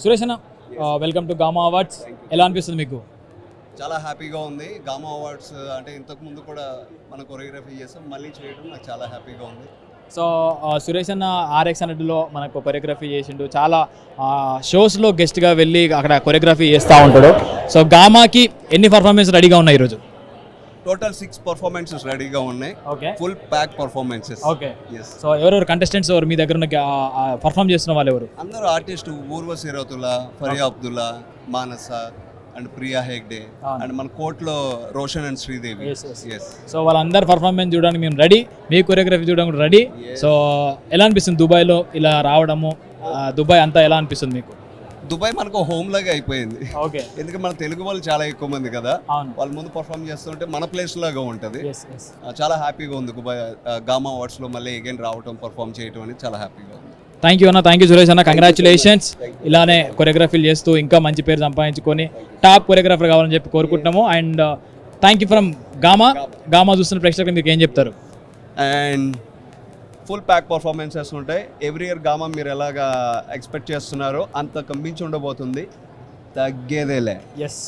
సురేష్ అన్న, welcome to gamma awards. ఎలా అనిపిస్తుంది మీకు? చాలా హ్యాపీగా ఉంది. గామా అవార్డ్స్ అంటే ఇంతకుముందు కూడా మనం కొరియోగ్రఫీ చేస్తాం, మళ్ళీ చేయడం నాకు చాలా హ్యాపీగా ఉంది. సో సురేష్ అన్న ఆర్ఎక్స్ హండ్రెడ్లో మనకు కొరియోగ్రఫీ చేసిండు, చాలా షోస్లో గెస్ట్గా వెళ్ళి అక్కడ కొరియోగ్రఫీ చేస్తూ ఉంటాడు. సో గామాకి ఎన్ని పర్ఫార్మెన్స్ రెడీగా ఉన్నాయి ఈరోజు? టోటల్ 6 పర్ఫార్మెన్సెస్ రెడీగా ఉన్నాయి. Okay, full pack performances. Okay. Yes. So ఎవరెవరు కంటెస్టెంట్స్, ఎవరు మీ దగ్గర ఉన్న పర్ఫామ్ చేస్తున్న వాళ్ళు ఎవరు? అందరూ artist Urvashi Rautela, Faria Abdullah, Manasa and Priya Hegde and మన కోర్ట్లో Roshan and Sridevi. Yes. So వాళ్ళందరూ పర్ఫార్మెన్స్ చూడడానికి మేము రెడీ, మీ కొరియోగ్రఫీ చూడడానికి రెడీ. సో ఎలా అనిపిస్తుంది దుబాయ్లో ఇలా రావడము? దుబాయ్ అంతా ఎలా అనిపిస్తుంది మీకు? దుబాయ్ మనకు హోమ్ లాగా అయిపోయింది. ఓకే, ఎందుకంటే మన తెలుగు వాళ్ళు చాలా ఎక్కువ మంది కదా, అవును. వాళ్ళ ముందు పర్ఫామ్ చేస్తుంటే మన ప్లేస్ లాగా ఉంటుంది. Yes, yes. చాలా హ్యాపీగా ఉంది దుబాయ్ గామా అవార్డ్స్లో మళ్ళీ అగైన్ రావటం, పర్ఫామ్ చేయటం అనేది చాలా హ్యాపీగా ఉంది. థ్యాంక్ యూ అన్న, థ్యాంక్ యూ సురేష్ అన్న, కంగ్రాచులేషన్స్. ఇలానే కొరియోగ్రఫీలు చేస్తూ ఇంకా మంచి పేరు సంపాదించుకొని టాప్ కొరియోగ్రాఫర్ కావాలని చెప్పి కోరుకుంటున్నాము. And thank you from gamma చూస్తున్న ప్రేక్షకులు మీకు ఏం చెప్తారు? అండ్ ఫుల్ ప్యాక్ పర్ఫార్మెన్సెస్ ఉంటాయి. ఎవ్రీ ఇయర్ గామా మీరు ఎలాగా ఎక్స్పెక్ట్ చేస్తున్నారో అంత మించి ఉండబోతుంది, తగ్గేదేలే. ఎస్.